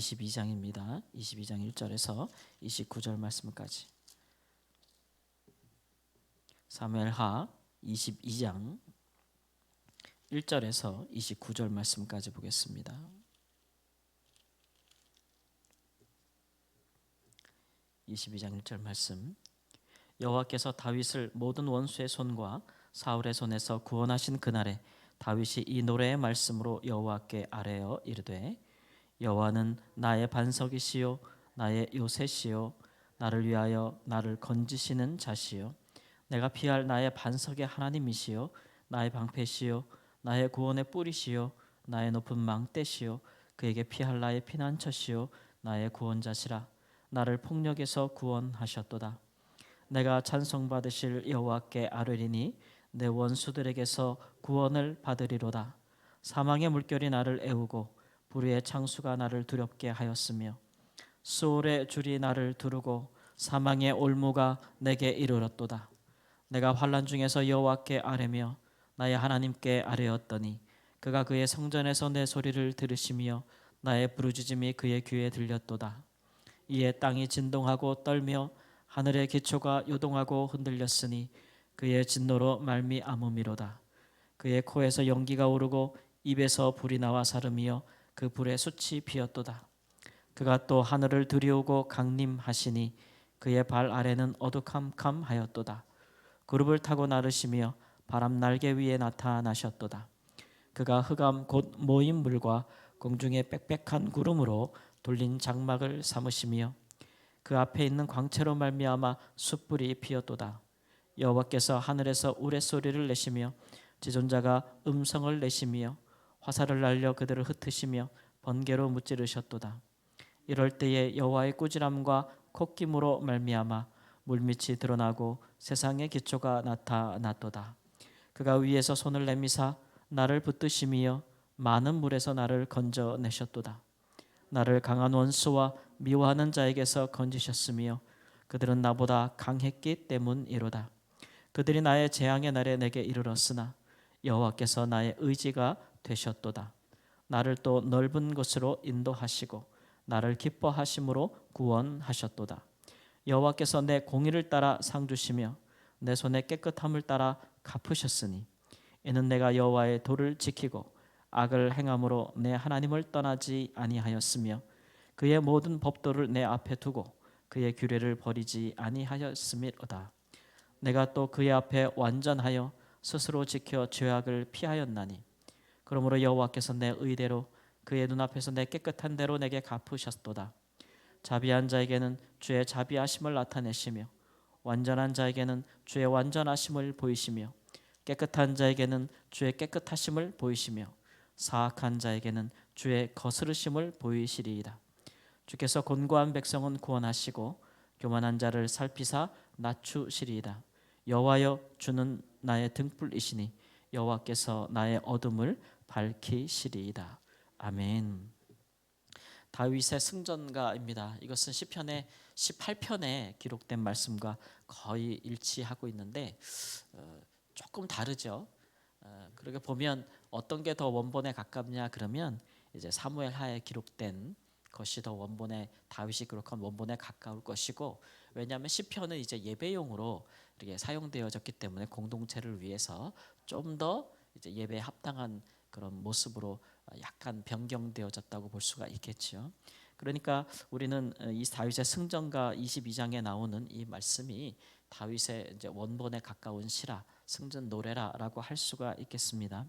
22장입니다. 22장 1절에서 29절 말씀까지. 사무엘하 22장 1절에서 29절 말씀까지 보겠습니다. 22장 1절 말씀. 여호와께서 다윗을 모든 원수의 손과 사울의 손에서 구원하신 그날에 다윗이 이 노래의 말씀으로 여호와께 아뢰어 이르되 여호와는 나의 반석이시요 나의 요새시요 나를 위하여 나를 건지시는 자시요 내가 피할 나의 반석의 하나님이시요 나의 방패시요 나의 구원의 뿌리시요 나의 높은 망대시요 그에게 피할 나의 피난처시요 나의 구원자시라. 나를 폭력에서 구원하셨도다. 내가 찬송받으실 여호와께 아뢰리니 내 원수들에게서 구원을 받으리로다. 사망의 물결이 나를 애우고 불의의 창수가 나를 두렵게 하였으며 수올의 줄이 나를 두르고 사망의 올무가 내게 이르렀도다. 내가 환난 중에서 여호와께 아뢰며 나의 하나님께 아뢰었더니 그가 그의 성전에서 내 소리를 들으시며 나의 부르짖음이 그의 귀에 들렸도다. 이에 땅이 진동하고 떨며 하늘의 기초가 요동하고 흔들렸으니 그의 진노로 말미암음이로다. 그의 코에서 연기가 오르고 입에서 불이 나와 사름이여 그 불에 숯이 피었도다. 그가 또 하늘을 들이우고 강림하시니 그의 발 아래는 어두캄캄하였도다. 그룹을 타고 나르시며 바람 날개 위에 나타나셨도다. 그가 흑암 곧 모인 물과 공중의 빽빽한 구름으로 돌린 장막을 삼으시며 그 앞에 있는 광채로 말미암아 숯불이 피었도다. 여호와께서 하늘에서 우레소리를 내시며 지존자가 음성을 내시며 화살을 날려 그들을 흩으시며 번개로 무찌르셨도다. 이럴 때에 여호와의 꾸지람과 콧김으로 말미암아 물밑이 드러나고 세상의 기초가 나타났도다. 그가 위에서 손을 내미사 나를 붙드시며 많은 물에서 나를 건져내셨도다. 나를 강한 원수와 미워하는 자에게서 건지셨으며 그들은 나보다 강했기 때문이로다. 그들이 나의 재앙의 날에 내게 이르렀으나 여호와께서 나의 의지가 되셨도다. 나를 또 넓은 곳으로 인도하시고 나를 기뻐하심으로 구원하셨도다. 여호와께서 내 공의를 따라 상 주시며 내 손의 깨끗함을 따라 갚으셨으니 이는 내가 여호와의 도를 지키고 악을 행함으로 내 하나님을 떠나지 아니하였으며 그의 모든 법도를 내 앞에 두고 그의 규례를 버리지 아니하였음이로다. 내가 또 그의 앞에 완전하여 스스로 지켜 죄악을 피하였나니 그러므로 여호와께서 내 의대로 그의 눈앞에서 내 깨끗한 대로 내게 갚으셨도다. 자비한 자에게는 주의 자비하심을 나타내시며 완전한 자에게는 주의 완전하심을 보이시며 깨끗한 자에게는 주의 깨끗하심을 보이시며 사악한 자에게는 주의 거스르심을 보이시리이다. 주께서 곤고한 백성은 구원하시고 교만한 자를 살피사 낮추시리이다. 여호와여 주는 나의 등불이시니 여호와께서 나의 어둠을 밝히시리이다. 아멘. 다윗의 승전가입니다. 이것은 시편의 18편에 기록된 말씀과 거의 일치하고 있는데 조금 다르죠. 그렇게 보면 어떤 게 더 원본에 가깝냐 그러면 이제 사무엘하에 기록된 것이 더 원본에 다윗이 기록한 원본에 가까울 것이고, 왜냐하면 시편은 이제 예배용으로 이렇게 사용되어졌기 때문에 공동체를 위해서 좀 더 이제 예배에 합당한 그런 모습으로 약간 변경되어졌다고 볼 수가 있겠죠. 그러니까 우리는 이 다윗의 승전가 22장에 나오는 이 말씀이 다윗의 이제 원본에 가까운 시라, 승전 노래라라고 할 수가 있겠습니다.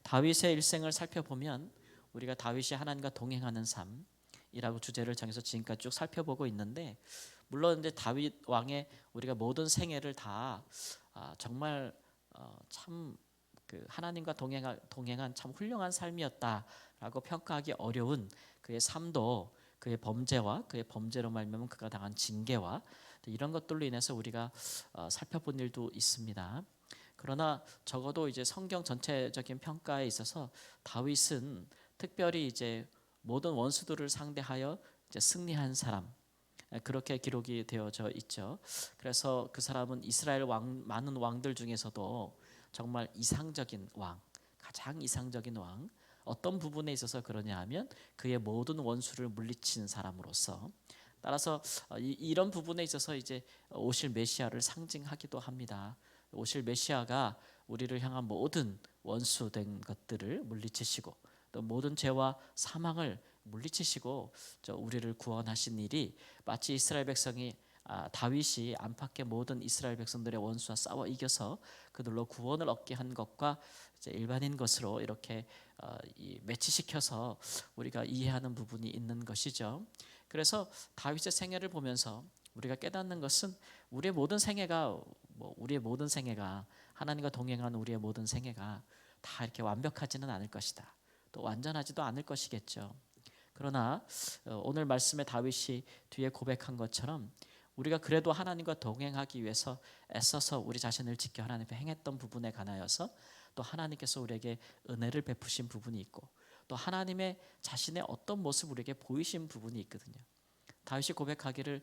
다윗의 일생을 살펴보면 우리가 다윗이 하나님과 동행하는 삶이라고 주제를 정해서 지금까지 쭉 살펴보고 있는데, 물론 이제 다윗 왕의 우리가 모든 생애를 다 정말 참 그 하나님과 동행한 참 훌륭한 삶이었다라고 평가하기 어려운 그의 삶도, 그의 범죄와 그의 범죄로 말미암아 그가 당한 징계와 이런 것들로 인해서 우리가 살펴본 일도 있습니다. 그러나 적어도 이제 성경 전체적인 평가에 있어서 다윗은 특별히 이제 모든 원수들을 상대하여 이제 승리한 사람, 그렇게 기록이 되어져 있죠. 그래서 그 사람은 이스라엘 많은 왕들 중에서도 정말 이상적인 왕, 가장 이상적인 왕, 어떤 부분에 있어서 그러냐 하면 그의 모든 원수를 물리친 사람으로서, 따라서 이런 부분에 있어서 이제 오실 메시아를 상징하기도 합니다. 오실 메시아가 우리를 향한 모든 원수된 것들을 물리치시고 또 모든 죄와 사망을 물리치시고 우리를 구원하신 일이 마치 이스라엘 백성이 다윗이 안팎의 모든 이스라엘 백성들의 원수와 싸워 이겨서 그들로 구원을 얻게 한 것과 이제 일반인 것으로 이렇게 매치시켜서 우리가 이해하는 부분이 있는 것이죠. 그래서 다윗의 생애를 보면서 우리가 깨닫는 것은 우리의 모든 생애가 하나님과 동행한 우리의 모든 생애가 다 이렇게 완벽하지는 않을 것이다. 또 완전하지도 않을 것이겠죠. 그러나 오늘 말씀에 다윗이 뒤에 고백한 것처럼 우리가 그래도 하나님과 동행하기 위해서 애써서 우리 자신을 지켜 하나님 앞에 행했던 부분에 관하여서 또 하나님께서 우리에게 은혜를 베푸신 부분이 있고 또 하나님의 자신의 어떤 모습을 우리에게 보이신 부분이 있거든요. 다윗이 고백하기를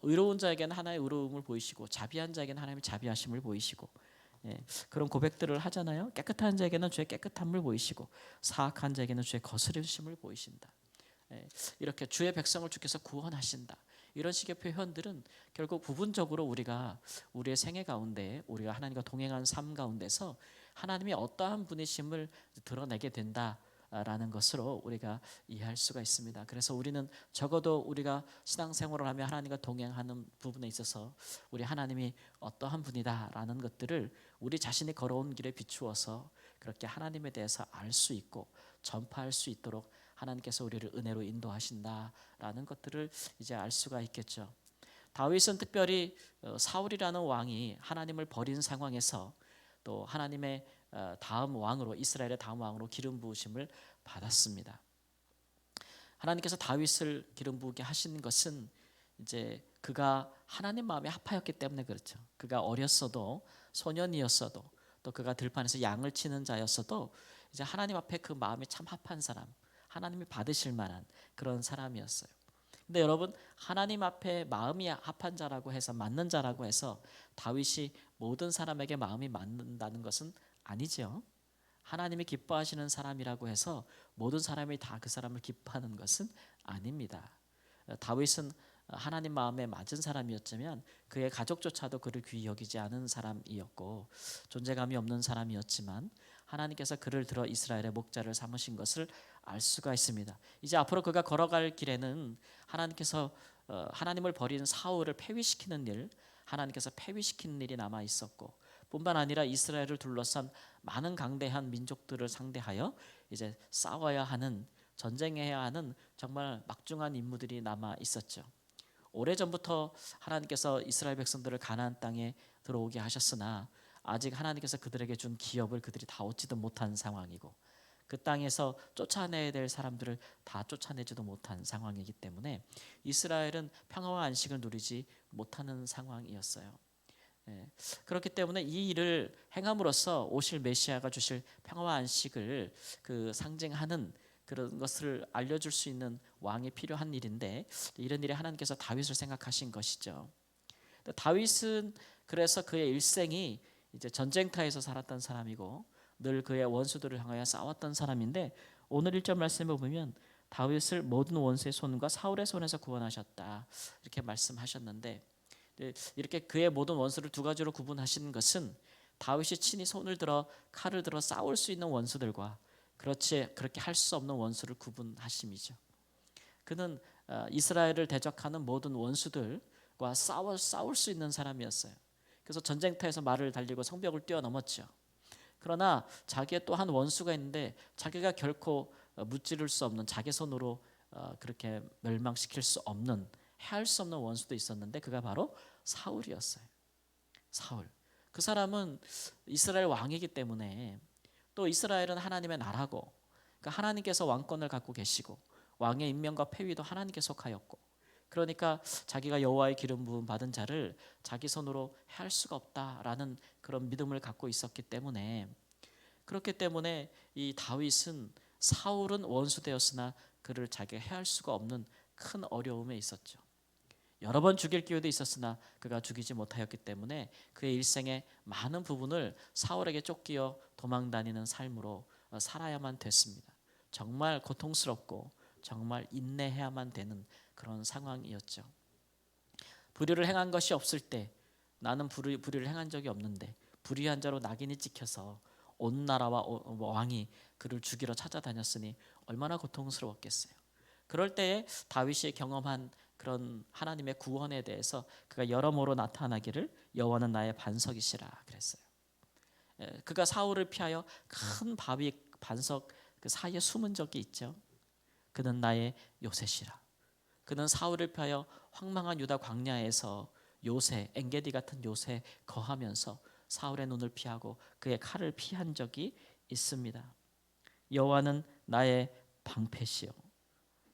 의로운 자에게는 하나의 의로움을 보이시고 자비한 자에게는 하나님의 자비하심을 보이시고, 그런 고백들을 하잖아요. 깨끗한 자에게는 주의 깨끗함을 보이시고 사악한 자에게는 주의 거스르심을 보이신다. 이렇게 주의 백성을 주께서 구원하신다. 이런 식의 표현들은 결국 부분적으로 우리가 우리의 생애 가운데 우리가 하나님과 동행하는 삶 가운데서 하나님이 어떠한 분이심을 드러내게 된다라는 것으로 우리가 이해할 수가 있습니다. 그래서 우리는 적어도 우리가 신앙생활을 하며 하나님과 동행하는 부분에 있어서 우리 하나님이 어떠한 분이다라는 것들을 우리 자신이 걸어온 길에 비추어서 그렇게 하나님에 대해서 알 수 있고 전파할 수 있도록 하나님께서 우리를 은혜로 인도하신다라는 것들을 이제 알 수가 있겠죠. 다윗은 특별히 사울이라는 왕이 하나님을 버린 상황에서 또 하나님의 다음 왕으로, 이스라엘의 다음 왕으로 기름 부으심을 받았습니다. 하나님께서 다윗을 기름 부으게 하신 것은 이제 그가 하나님 마음에 합하였기 때문에 그렇죠. 그가 어렸어도 소년이었어도 또 그가 들판에서 양을 치는 자였어도 이제 하나님 앞에 그 마음이 참 합한 사람, 하나님이 받으실 만한 그런 사람이었어요. 근데 여러분, 하나님 앞에 마음이 합한 자라고 해서, 맞는 자라고 해서 다윗이 모든 사람에게 마음이 맞는다는 것은 아니죠. 하나님이 기뻐하시는 사람이라고 해서 모든 사람이 다 그 사람을 기뻐하는 것은 아닙니다. 다윗은 하나님 마음에 맞은 사람이었지만 그의 가족조차도 그를 귀히 여기지 않은 사람이었고 존재감이 없는 사람이었지만 하나님께서 그를 들어 이스라엘의 목자를 삼으신 것을 알 수가 있습니다. 이제 앞으로 그가 걸어갈 길에는 하나님께서 하나님을 버린 사울을 폐위시키는 일, 하나님께서 폐위시키는 일이 남아 있었고 뿐만 아니라 이스라엘을 둘러싼 많은 강대한 민족들을 상대하여 이제 싸워야 하는, 전쟁해야 하는 정말 막중한 임무들이 남아 있었죠. 오래전부터 하나님께서 이스라엘 백성들을 가나안 땅에 들어오게 하셨으나 아직 하나님께서 그들에게 준 기업을 그들이 다 얻지도 못한 상황이고 그 땅에서 쫓아내야 될 사람들을 다 쫓아내지도 못한 상황이기 때문에 이스라엘은 평화와 안식을 누리지 못하는 상황이었어요. 그렇기 때문에 이 일을 행함으로써 오실 메시아가 주실 평화와 안식을 그 상징하는 그런 것을 알려줄 수 있는 왕이 필요한 일인데 이런 일에 하나님께서 다윗을 생각하신 것이죠. 다윗은 그래서 그의 일생이 이제 전쟁터에서 살았던 사람이고 늘 그의 원수들을 향하여 싸웠던 사람인데 오늘 1절 말씀을 보면 다윗을 모든 원수의 손과 사울의 손에서 구원하셨다 이렇게 말씀하셨는데 이렇게 그의 모든 원수를 두 가지로 구분하신 것은 다윗이 친히 손을 들어 칼을 들어 싸울 수 있는 원수들과 그렇게 할 수 없는 원수를 구분하심이죠. 그는 이스라엘을 대적하는 모든 원수들과 싸울 수 있는 사람이었어요. 그래서 전쟁터에서 말을 달리고 성벽을 뛰어넘었죠. 그러나 자기의 또 한 원수가 있는데 자기가 결코 무찌를 수 없는, 자기 손으로 그렇게 멸망시킬 수 없는, 해할 수 없는 원수도 있었는데 그가 바로 사울이었어요. 사울. 그 사람은 이스라엘 왕이기 때문에 또 이스라엘은 하나님의 나라고 그러니까 하나님께서 왕권을 갖고 계시고 왕의 임명과 폐위도 하나님께 속하였고 그러니까 자기가 여호와의 기름 부음 받은 자를 자기 손으로 해할 수가 없다라는 그런 믿음을 갖고 있었기 때문에 그렇기 때문에 이 다윗은 사울은 원수되었으나 그를 자기가 해할 수가 없는 큰 어려움에 있었죠. 여러 번 죽일 기회도 있었으나 그가 죽이지 못하였기 때문에 그의 일생의 많은 부분을 사울에게 쫓기어 도망다니는 삶으로 살아야만 됐습니다. 정말 고통스럽고 정말 인내해야만 되는 그런 상황이었죠. 불의를 행한 것이 없을 때, 나는 불의를 행한 적이 없는데 불의한 자로 낙인이 찍혀서 온 나라와 왕이 그를 죽이러 찾아다녔으니 얼마나 고통스러웠겠어요. 그럴 때에 다윗이 경험한 그런 하나님의 구원에 대해서 그가 여러모로 나타나기를 여호와는 나의 반석이시라 그랬어요. 그가 사울을 피하여 큰 바위 반석 그 사이에 숨은 적이 있죠. 그는 나의 요새시라. 그는 사울을 피하여 황망한 유다 광야에서 요새, 엔게디 같은 요새 거하면서 사울의 눈을 피하고 그의 칼을 피한 적이 있습니다. 여호와는 나의 방패시요,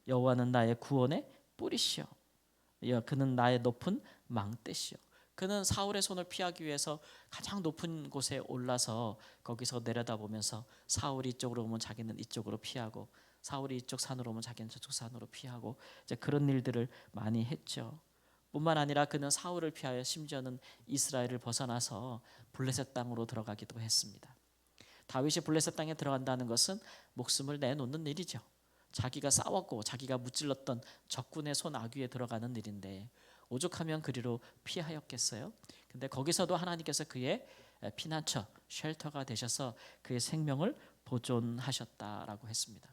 여호와는 나의 구원의 뿌리시요, 그는 나의 높은 망대시요. 그는 사울의 손을 피하기 위해서 가장 높은 곳에 올라서 거기서 내려다보면서 사울이 이쪽으로 오면 자기는 이쪽으로 피하고, 사울이 이쪽 산으로 오면 자기는 저쪽 산으로 피하고, 이제 그런 일들을 많이 했죠. 뿐만 아니라 그는 사울을 피하여 심지어는 이스라엘을 벗어나서 블레셋 땅으로 들어가기도 했습니다. 다윗이 블레셋 땅에 들어간다는 것은 목숨을 내놓는 일이죠. 자기가 싸웠고 자기가 무찔렀던 적군의 손 아귀에 들어가는 일인데 오죽하면 그리로 피하였겠어요. 근데 거기서도 하나님께서 그의 피난처, 쉘터가 되셔서 그의 생명을 보존하셨다라고 했습니다.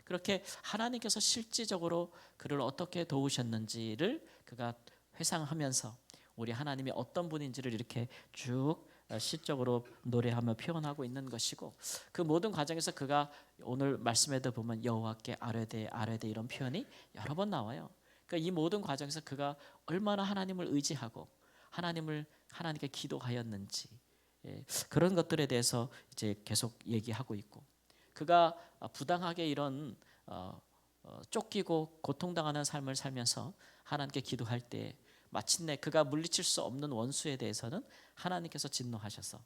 그렇게 하나님께서 실질적으로 그를 어떻게 도우셨는지를 그가 회상하면서 우리 하나님이 어떤 분인지를 이렇게 쭉 시적으로 노래하며 표현하고 있는 것이고, 그 모든 과정에서 그가 오늘 말씀에도 보면 여호와께 아뢰되 아뢰되 이런 표현이 여러 번 나와요. 그러니까 이 모든 과정에서 그가 얼마나 하나님을 의지하고 하나님께 기도하였는지, 그런 것들에 대해서 이제 계속 얘기하고 있고, 그가 부당하게 이런 쫓기고 고통당하는 삶을 살면서 하나님께 기도할 때 마침내 그가 물리칠 수 없는 원수에 대해서는 하나님께서 진노하셔서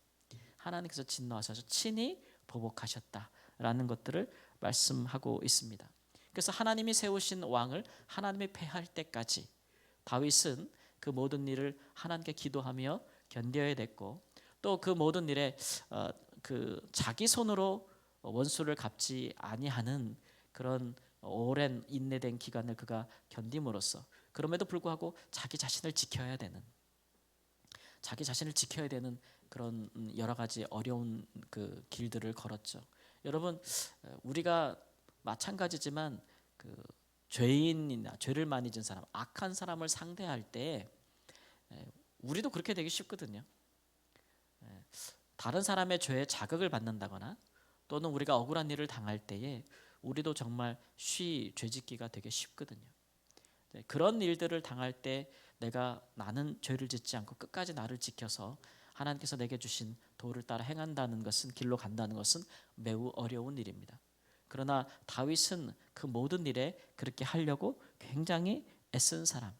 친히 보복하셨다라는 것들을 말씀하고 있습니다. 그래서 하나님이 세우신 왕을 하나님이 패할 때까지 다윗은 그 모든 일을 하나님께 기도하며 견뎌야 됐고, 또 그 모든 일에 그 자기 손으로 원수를 갚지 아니하는 그런 오랜 인내된 기간을 그가 견딤으로써, 그럼에도 불구하고 자기 자신을 지켜야 되는 그런 여러 가지 어려운 그 길들을 걸었죠. 여러분, 우리가 마찬가지지만 그 죄인이나 죄를 많이 진 사람, 악한 사람을 상대할 때 우리도 그렇게 되기 쉽거든요. 다른 사람의 죄에 자극을 받는다거나 또는 우리가 억울한 일을 당할 때에 우리도 정말 죄짓기가 되게 쉽거든요. 그런 일들을 당할 때 나는 죄를 짓지 않고 끝까지 나를 지켜서 하나님께서 내게 주신 도를 따라 행한다는 것은, 길로 간다는 것은 매우 어려운 일입니다. 그러나 다윗은 그 모든 일에 그렇게 하려고 굉장히 애쓴 사람.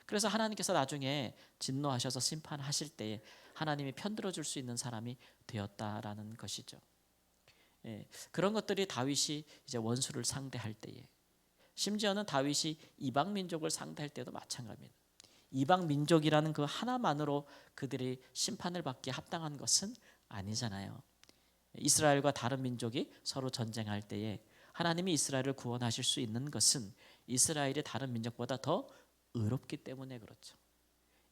그래서 하나님께서 나중에 진노하셔서 심판하실 때에 하나님이 편들어 줄 수 있는 사람이 되었다라는 것이죠. 그런 것들이 다윗이 이제 원수를 상대할 때에, 심지어는 다윗이 이방 민족을 상대할 때도 마찬가지입니다. 이방 민족이라는 그 하나만으로 그들이 심판을 받기에 합당한 것은 아니잖아요. 이스라엘과 다른 민족이 서로 전쟁할 때에 하나님이 이스라엘을 구원하실 수 있는 것은 이스라엘이 다른 민족보다 더 의롭기 때문에 그렇죠.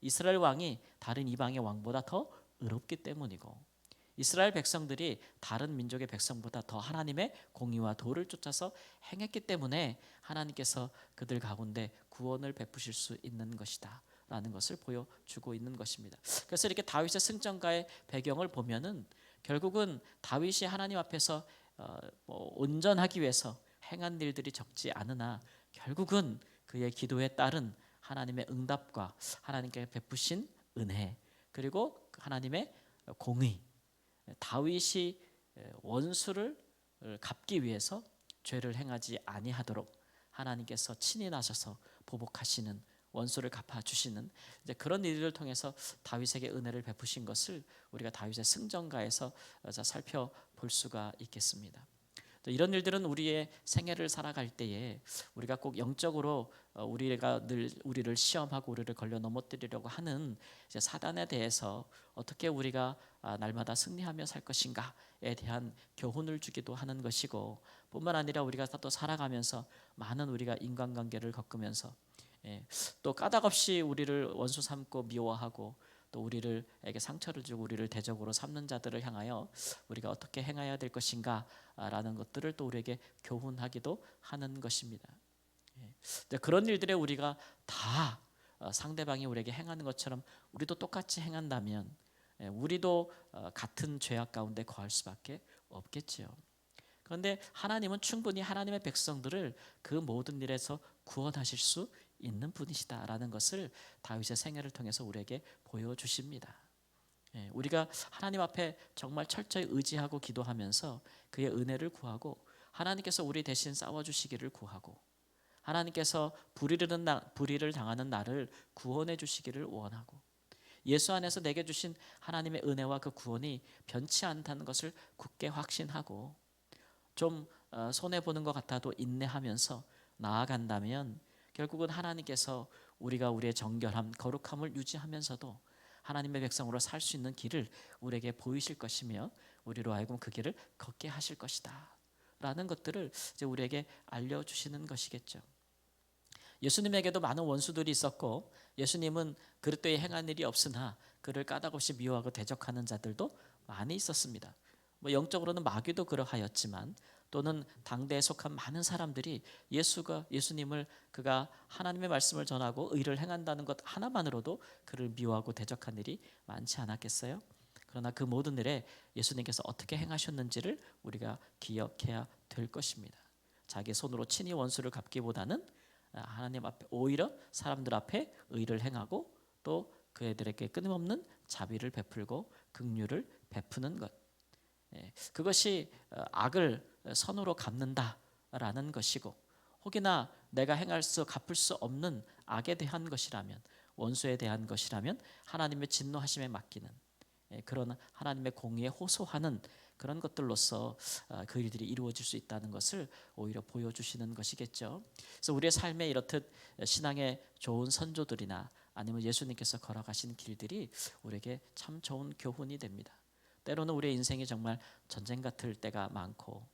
이스라엘 왕이 다른 이방의 왕보다 더 의롭기 때문이고, 이스라엘 백성들이 다른 민족의 백성보다 더 하나님의 공의와 도를 쫓아서 행했기 때문에 하나님께서 그들 가운데 구원을 베푸실 수 있는 것이다 라는 것을 보여주고 있는 것입니다. 그래서 이렇게 다윗의 승전가의 배경을 보면은 결국은 다윗이 하나님 앞에서 온전하기 위해서 행한 일들이 적지 않으나 결국은 그의 기도에 따른 하나님의 응답과 하나님께 베푸신 은혜, 그리고 하나님의 공의, 다윗이 원수를 갚기 위해서 죄를 행하지 아니하도록 하나님께서 친히 나서서 보복하시는, 원수를 갚아주시는 이제 그런 일을 통해서 다윗에게 은혜를 베푸신 것을 우리가 다윗의 승전가에서 살펴볼 수가 있겠습니다. 또 이런 일들은 우리의 생애를 살아갈 때에 우리가 꼭 영적으로 우리가 늘 우리를 시험하고 우리를 걸려 넘어뜨리려고 하는 이제 사단에 대해서 어떻게 우리가 날마다 승리하며 살 것인가에 대한 교훈을 주기도 하는 것이고, 뿐만 아니라 우리가 또 살아가면서 많은 우리가 인간관계를 겪으면서 또 까닭없이 우리를 원수 삼고 미워하고 또 우리를에게 상처를 주고 우리를 대적으로 삼는 자들을 향하여 우리가 어떻게 행해야 될 것인가라는 것들을 또 우리에게 교훈하기도 하는 것입니다. 그런 일들에 우리가 다 상대방이 우리에게 행하는 것처럼 우리도 똑같이 행한다면 우리도 같은 죄악 가운데 거할 수밖에 없겠지요. 그런데 하나님은 충분히 하나님의 백성들을 그 모든 일에서 구원하실 수 있는 분이시다라는 것을 다윗의 생애를 통해서 우리에게 보여주십니다. 우리가 하나님 앞에 정말 철저히 의지하고 기도하면서 그의 은혜를 구하고 하나님께서 우리 대신 싸워주시기를 구하고 하나님께서 불의를 당하는 나를 구원해 주시기를 원하고 예수 안에서 내게 주신 하나님의 은혜와 그 구원이 변치 않다는 것을 굳게 확신하고 좀 손해보는 것 같아도 인내하면서 나아간다면 결국은 하나님께서 우리가 우리의 정결함, 거룩함을 유지하면서도 하나님의 백성으로 살 수 있는 길을 우리에게 보이실 것이며 우리로 하여금 그 길을 걷게 하실 것이다 라는 것들을 이제 우리에게 알려주시는 것이겠죠. 예수님에게도 많은 원수들이 있었고 예수님은 그릇되이 행한 일이 없으나 그를 까닭없이 미워하고 대적하는 자들도 많이 있었습니다. 영적으로는 마귀도 그러하였지만 또는 당대에 속한 많은 사람들이 예수님을 그가 하나님의 말씀을 전하고 의를 행한다는 것 하나만으로도 그를 미워하고 대적한 일이 많지 않았겠어요? 그러나 그 모든 일에 예수님께서 어떻게 행하셨는지를 우리가 기억해야 될 것입니다. 자기 손으로 친히 원수를 갚기보다는 하나님 앞에 오히려 사람들 앞에 의를 행하고 또 그들에게 끊임없는 자비를 베풀고 긍휼을 베푸는 것, 그것이 악을 선으로 갚는다라는 것이고 혹이나 내가 갚을 수 없는 악에 대한 것이라면 원수에 대한 것이라면 하나님의 진노하심에 맡기는 그런 하나님의 공의에 호소하는 그런 것들로서 그 일들이 이루어질 수 있다는 것을 오히려 보여주시는 것이겠죠. 그래서 우리의 삶에 이렇듯 신앙의 좋은 선조들이나 아니면 예수님께서 걸어가신 길들이 우리에게 참 좋은 교훈이 됩니다. 때로는 우리의 인생이 정말 전쟁 같을 때가 많고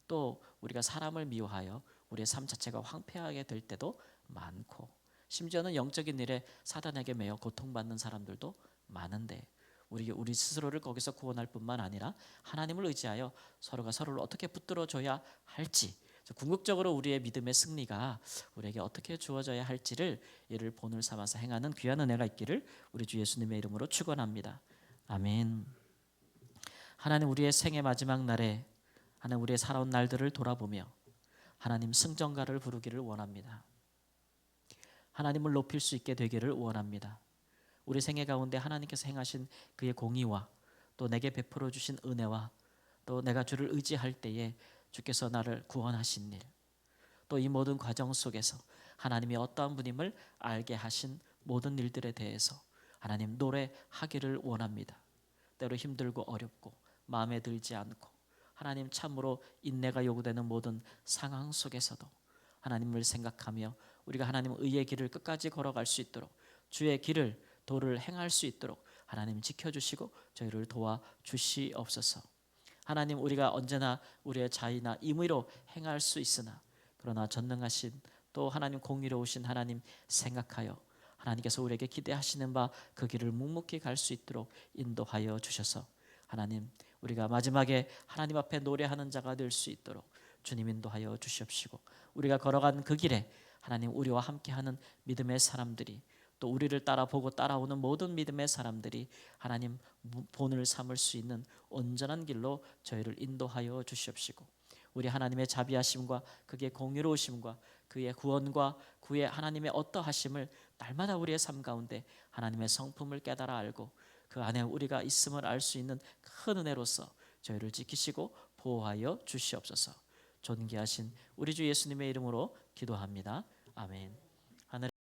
또 우리가 사람을 미워하여 우리의 삶 자체가 황폐하게 될 때도 많고 심지어는 영적인 일에 사단에게 매여 고통받는 사람들도 많은데 우리 스스로를 거기서 구원할 뿐만 아니라 하나님을 의지하여 서로가 서로를 어떻게 붙들어줘야 할지 궁극적으로 우리의 믿음의 승리가 우리에게 어떻게 주어져야 할지를 이를 본을 삼아서 행하는 귀한 은혜가 있기를 우리 주 예수님의 이름으로 축원합니다. 아멘. 하나님 우리의 생의 마지막 날에 하나님 우리의 살아온 날들을 돌아보며 하나님 승전가를 부르기를 원합니다. 하나님을 높일 수 있게 되기를 원합니다. 우리 생애 가운데 하나님께서 행하신 그의 공의와 또 내게 베풀어 주신 은혜와 또 내가 주를 의지할 때에 주께서 나를 구원하신 일, 또 이 모든 과정 속에서 하나님이 어떠한 분임을 알게 하신 모든 일들에 대해서 하나님 노래하기를 원합니다. 때로 힘들고 어렵고 마음에 들지 않고 하나님 참으로 인내가 요구되는 모든 상황 속에서도 하나님을 생각하며 우리가 하나님 의의 길을 끝까지 걸어갈 수 있도록 주의 길을 도를 행할 수 있도록 하나님 지켜주시고 저희를 도와주시옵소서. 하나님 우리가 언제나 우리의 자의나 임의로 행할 수 있으나 그러나 전능하신 또 하나님 공의로우신 하나님 생각하여 하나님께서 우리에게 기대하시는 바 그 길을 묵묵히 갈 수 있도록 인도하여 주셔서 하나님 우리가 마지막에 하나님 앞에 노래하는 자가 될 수 있도록 주님 인도하여 주시옵시고 우리가 걸어간 그 길에 하나님 우리와 함께하는 믿음의 사람들이 또 우리를 따라보고 따라오는 모든 믿음의 사람들이 하나님 본을 삼을 수 있는 온전한 길로 저희를 인도하여 주시옵시고 우리 하나님의 자비하심과 그의 공의로우심과 그의 구원과 그의 하나님의 어떠하심을 날마다 우리의 삶 가운데 하나님의 성품을 깨달아 알고 그 안에 우리가 있음을 알 수 있는 큰 은혜로서 저희를 지키시고 보호하여 주시옵소서. 존귀하신 우리 주 예수님의 이름으로 기도합니다. 아멘.